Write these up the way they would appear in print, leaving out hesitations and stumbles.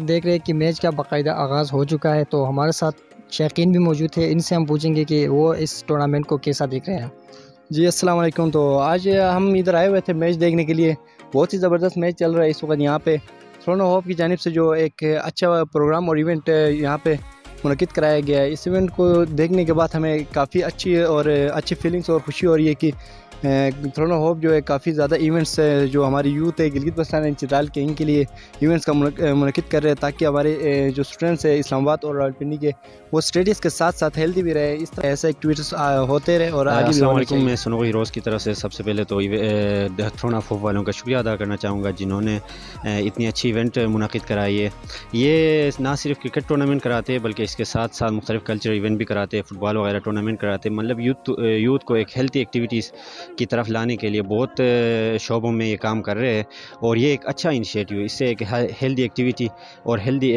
देख रहे हैं कि मैच का बाकायदा आगाज़ हो चुका है, तो हमारे साथ शौकीन भी मौजूद थे। इनसे हम पूछेंगे कि वो इस टूर्नामेंट को कैसा देख रहे हैं। जी अस्सलाम वालेकुम। तो आज हम इधर आए हुए थे मैच देखने के लिए। बहुत ही ज़बरदस्त मैच चल रहा है इस वक्त यहाँ पे। थ्रोन ऑफ होप की जानिब से जो एक अच्छा प्रोग्राम और इवेंट यहाँ पे मुनक़िद कराया गया है। इस इवेंट को देखने के बाद हमें काफ़ी अच्छी फीलिंग्स और खुशी हो रही है कि थ्रोन ऑफ होप जो है काफ़ी ज़्यादा इवेंट्स जो हमारी यूथ है गिलगित बल्तिस्तान चित्राल के इनके लिए इवेंट्स का मुनक़िद कर रहे हैं, ताकि हमारे जो स्टूडेंट्स हैं इस्लामाबाद और रावलपिंडी के वो स्टडीज़ के साथ साथ हेल्दी भी रहे। इस तरह ऐसे एक्टिविटीज़ होते रहे और आगे भी होने चाहिए। मैं सुनो हीरोज़ की तरफ से सबसे पहले तो थ्रोन ऑफ होप वालों का शुक्रिया अदा करना चाहूँगा, जिन्होंने इतनी अच्छी इवेंट मुनक़िद कराई है। ये ना सिर्फ क्रिकेट टूर्नामेंट कराते हैं बल्कि इसके साथ साथ मुख्तलिफ कल्चर इवेंट भी कराते हैं, फ़ुटबॉल वगैरह टूर्नामेंट कराते हैं। मतलब यूथ को एक हेल्थी एक्टिविटीज़ की तरफ लाने के लिए बहुत शोबों में ये काम कर रहे हैं और ये एक अच्छा इनिशिएटिव है। इससे एक हेल्दी एक्टिविटी और हेल्दी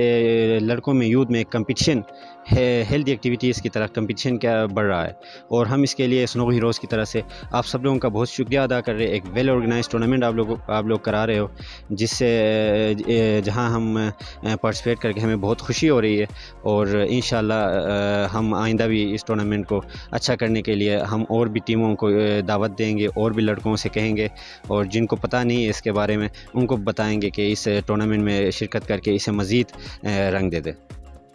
लड़कों में यूथ में एक कंपटीशन है, हेल्दी एक्टिविटीज़ की तरफ कंपटीशन क्या बढ़ रहा है और हम इसके लिए स्नो हीरोज़ की तरफ से आप सब लोगों का बहुत शुक्रिया अदा कर रहे हैं। एक वेल ऑर्गेनाइज टूर्नामेंट आप लोग करा रहे हो, जिससे जहां हम पार्टिसिपेट करके हमें बहुत खुशी हो रही है और इंशाल्लाह हम आइंदा भी इस टूर्नामेंट को अच्छा करने के लिए हम और भी टीमों को दावत देंगे और भी लड़कों से कहेंगे और जिनको पता नहीं है इसके बारे में उनको बताएंगे कि इस टूर्नामेंट में शिरकत करके इसे मज़ीद रंग दे दें।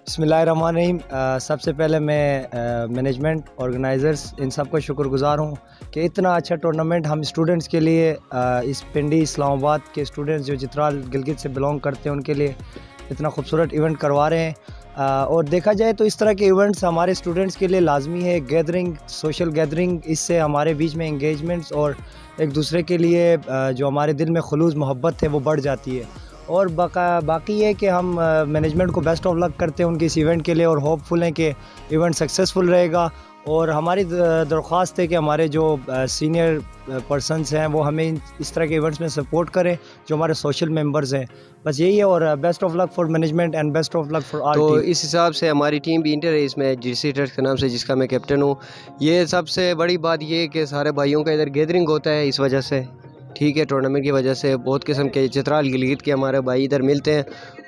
बिस्मिल्लाहिर्रहमानिर्रहीम। सबसे पहले मैं मैनेजमेंट ऑर्गेनाइज़र्स इन सब का शुक्रगुज़ार हूँ कि इतना अच्छा टूर्नामेंट हम स्टूडेंट्स के लिए इस पिंडी इस्लामाबाद के स्टूडेंट्स जो चित्राल गिलगित से बिलोंग करते हैं उनके लिए इतना खूबसूरत इवेंट करवा रहे हैं। और देखा जाए तो इस तरह के इवेंट्स हमारे स्टूडेंट्स के लिए लाजमी है। गैदरिंग, सोशल गैदरिंग, इससे हमारे बीच में इंगेजमेंट्स और एक दूसरे के लिए जो हमारे दिल में खुलूस मोहब्बत है वो बढ़ जाती है। और बाकी ये कि हम मैनेजमेंट को बेस्ट ऑफ लक करते हैं उनके इस इवेंट के लिए और होपफुल हैं कि इवेंट सक्सेसफुल रहेगा। और हमारी दरख्वास्त है कि हमारे जो सीनियर पर्सनस हैं वो हमें इस तरह के इवेंट्स में सपोर्ट करें, जो हमारे सोशल मेंबर्स हैं। बस यही है और best of luck for management and best of luck for all team. तो इस हिसाब से हमारी टीम भी इंटर है इसमें जीसी ट्रस्ट के नाम से, जिसका मैं कैप्टन हूँ। ये सबसे बड़ी बात ये है कि सारे भाइयों का इधर गैदरिंग होता है इस वजह से, ठीक है। टूर्नामेंट की वजह से बहुत किस्म के चित्राल गिलगित के हमारे भाई इधर मिलते हैं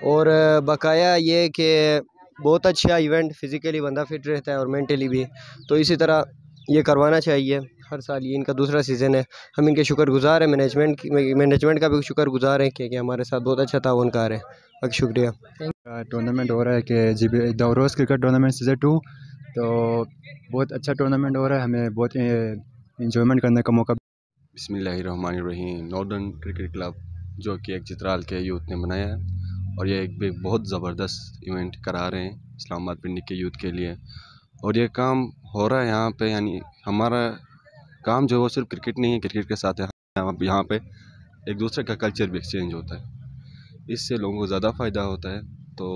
और बकाया ये कि बहुत अच्छा इवेंट, फिज़िकली बंदा फिट रहता है और मेंटली भी। तो इसी तरह ये करवाना चाहिए हर साल। ये इनका दूसरा सीज़न है। हम इनके शुक्रगुज़ार हैं, मैनेजमेंट का भी शुक्रगुज़ार हैं कि हमारे साथ बहुत अच्छा ताउन कर रहे हैं। बाकी शुक्रिया। टूर्नामेंट हो रहा है कि जीबी दावरोज़ क्रिकेट टूर्नामेंट सीज़न 2, तो बहुत अच्छा टूर्नामेंट हो रहा है। हमें बहुत इंजॉयमेंट करने का मौका। बिस्मिल्लाहिर्रहमानिर्रहीम। नॉर्दर्न क्रिकेट क्लब जो कि एक चित्राल के यूथ ने बनाया है और ये एक भी बहुत ज़बरदस्त इवेंट करा रहे हैं इस्लामाबाद पिंडी के यूथ के लिए। और ये काम हो रहा है यहाँ पे, यानी हमारा काम जो वो सिर्फ क्रिकेट नहीं है, क्रिकेट के साथ यहाँ पे एक दूसरे का कल्चर भी एक्सचेंज होता है। इससे लोगों को ज़्यादा फ़ायदा होता है। तो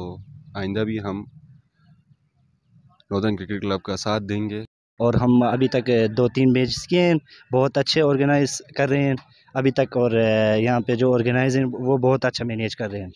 आइंदा भी हम नॉर्दर्न क्रिकेट क्लब का साथ देंगे। और हम अभी तक 2-3 मैच किए हैं, बहुत अच्छे ऑर्गेनाइज कर रहे हैं अभी तक। और यहाँ पे जो ऑर्गेनाइज हैं वो बहुत अच्छा मैनेज कर रहे हैं।